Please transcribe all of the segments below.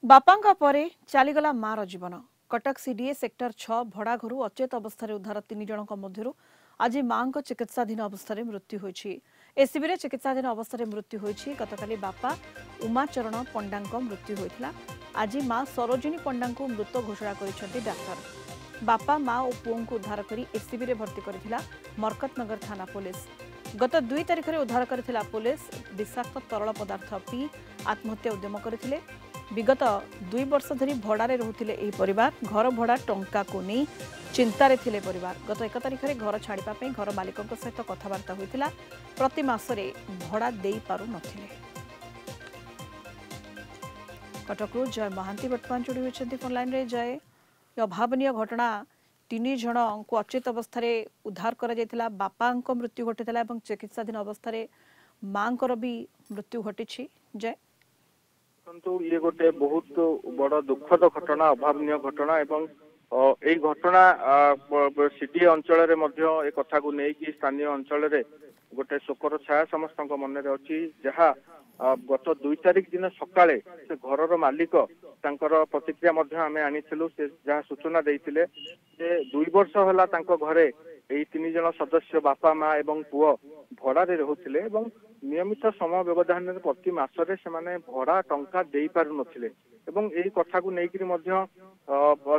बापांका परे चलीगला मार जीवन कटक सीडीए सेक्टर 6 भड़ा घर अचेत अवस्था उद्धार 3 जनक मध्यरु आज मां चिकित्साधीन अवस्था मृत्यु होईछि। एसीबी रे चिकित्साधीन अवस्था मृत्यु होईछि। गतकाली बापा उमाचरण पंडा मृत्यु होइथिला। आज मां सरोजिनी पंडा मृत घोषणा करिसेंति डाक्टर। बापा मां और पुओं को उद्धार करी एसीबी रे भर्ती करथिला मरकतनगर थाना पुलिस। गत 2 तारिख में उद्धार करथिला पुलिस विषाक्त तरल पदार्थ पी आत्महत्या उद्यम करथिले। विगत 2 वर्ष धरी भड़ारे रहुथिले एही परिवार। घर भड़ा टंका को नहीं चिंतारे थिले परिवार। गत 1 तारिख में घर छाड़िबा पई घर मालिक सहित कथबार्ता होइतिला। प्रति मासरे भड़ा देई पारु नथिले। कटकरू जय महांती वर्तमान जोड़ी होइछन्ति फोन लाइन रे। जय, अभावनीय घटना 3 जन को अचेत अवस्था उद्धार करा जायतिला। बापांको मृत्यु घटितला एवं चिकित्साधीन अवस्था मां भी मृत्यु घटी। जय ये गोटे बहुत बड़ दुखद घटना, अभावनीय घटना एवं यही घटना सीडी अंचल रे कथा को लेकिन स्थानीय अंचल रे गोटे शोकर छाया समस्त मन में अच्छी। जहाँ गत 2 तारिख दिन सकाळे से घर मालिक तांकर प्रतिक्रिया आम आनीलु। से जहाँ सूचना देते 2 वर्ष है घरे यही 3 जन सदस्य बापा माँ एवं पुओ भड़ारे रोते एवं नियमित समय व्यवधान प्रति मासरे से भड़ा टंका दे पारु नथिले एवं यही कथा को लेकिन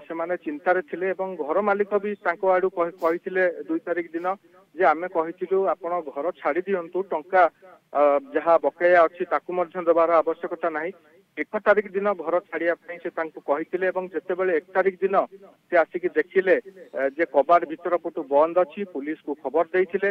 से चिंतार थिले एवं घर मालिक भी आड़ू कही 2 तारिख दिन जे आमे कहिथिलु आपण घर छाड़ी दियंतु टंका जहाँ बकाया अच्छी देवार आवश्यकता नहीं। 1 तारिख दिन घर छाड़िया से कही 1 तारिख दिन से आसिक देखिले जे कबाड़ भीतर पटु बंद अच्छी पुलिस को खबर देते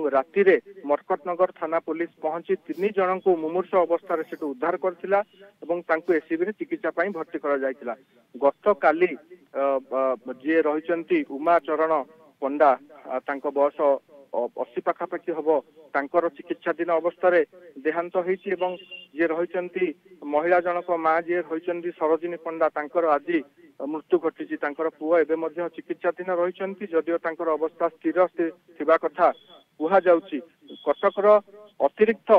राति रे मरकतनगर थाना पुलिस पहुंची 3 जन को मुमूर्ष अवस्था उद्धार करथिला एवं तांको एसीबी रे चिकित्सा पई भर्ती करा जायतिला। गत काली जे रहिचंती उमाचरण पंडा तांको बयस 80 पाखापाखि हम तांकर चिकित्साधीन अवस्था देहांत होईछि एवं जे रहिचंती महिला जनक माँ जे रहिचंती सरोजिनी पंडा तांकर आज मृत्यु घटी। तांकर पुओ एबे मध्य चिकित्साधीन रहिचंती जदिओ तांकर अवस्था स्थिर थिबा कथा कुहा जाउछि। कटकर अतिरिक्त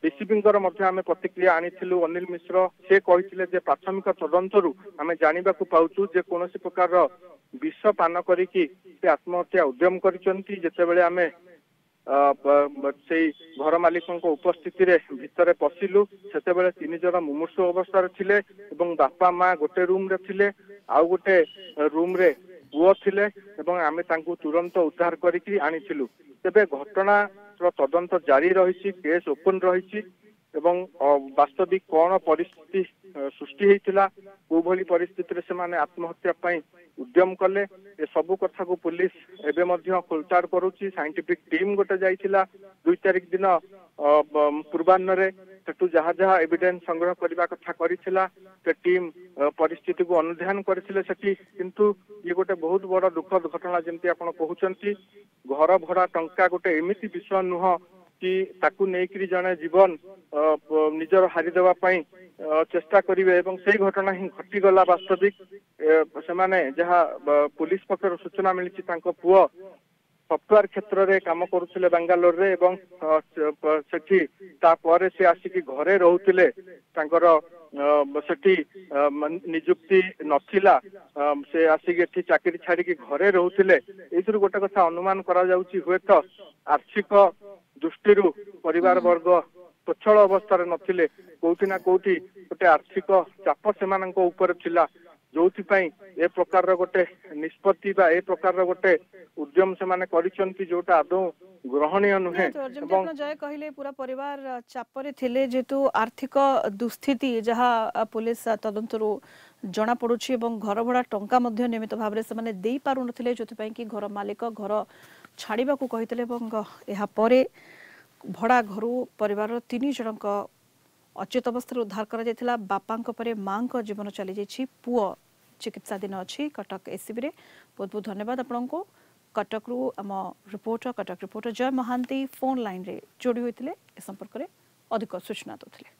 डीसीपींकर आम प्रतिक्रिया आनीलु अनिल मिश्र। से कहिथिले जे प्राथमिक तदंतरु आम जानिबाकु पाउछु जे कोनोसी प्रकार विष पान करिकि से आत्महत्या उद्यम करिसंती। जेतेबेले आमे से घर मालिक उपस्थिति रे भितर पशिलु सेतेबेले 3 जन मुमूर्षु अवस्था थिले एवं बापा माँ गोटे रूम रे थिले आउ गोटे रूम रे पुओ थिले एवं आमे तांकु तुरंत उद्धार करिकि आनीथिलु। तेबे घटना तदंत जारी रही, केस ओपन रही एवं वास्तविक कौन परिस्थिति सृष्टि होता को भली परिस्थिति से माने आत्महत्या पई उद्यम कले ए सबु कथा को पुलिस एबे मध्य खोलताड़ करूची। साइंटिफिक टीम गोटे जाइथिला 2 तारिख दिन पूर्वाह्न सेठू जहाँ जहाँ एविडेंस संग्रह करने कथा करिथिला से टीम परिस्थिति को अनुध्यान करथिले सेठी। किंतु ये गोटे बहुत बड़ा दुखद घटना जमती आपण कहउचंती घर भड़ा टंका गोटे एमिति विषय नुह कि ताकू नेकरी जने जीवन निजर हारी देवा पई चेष्टा करिवे एवं से घटना ही घटीगला। वास्तविक से माने जहाँ पुलिस पक्षर सूचना मिली तांको पुओ सॉफ्टवेयर क्षेत्र रे काम करुथिले बेंगालोर रे एवं सेठी तापर से आसिकी घरे रहुथिले तांकर सेठी नियुक्ति नथिला से आसिकी एठी चाकरी छाड़ी की घरे रहुथिले। एथुर गोटे कथा अनुमान करा जाउची हुएत आर्थिक दृष्टि परिवार वर्ग स्वच्छल अवस्था नथिले कोठी ना कोठी गोटे आर्थिक चाप सेमानंको ऊपर थिला जोथिपाई ए प्रकार गोटे निष्पत्ति बा ए प्रकार गोटे उद्यम से माने करिसंती जोटा आदौ ग्रहणीय नुहे। एवं जय कहले पूरा परिवार चापरे थिले जेतु आर्थिक दुस्थिति जहाँ पुलिस तदंतरु जना पड़ुछि एवं घर भड़ा टंका मध्य नियमित भाव में से देई पारु नथिले जोथिपाई कि घर मालिक घर छाड़िबा को कहितले एवं एहा परे भड़ा घरु परिवार 3 जनक अचेत अवस्था उद्धार करा जायतिला। बापांक परे मांक जीवन चली जायछि। पुओ चिकित्साधीन अछि। कटक एसीबी रे बहुत बहुत धन्यवाद आपनको। कटक रु आम रिपोर्टर कटक रिपोर्टर जय महांती फोन लाइन रे जोड़ी होइतिले ए संपर्क रे अधिक सूचना दोथिले।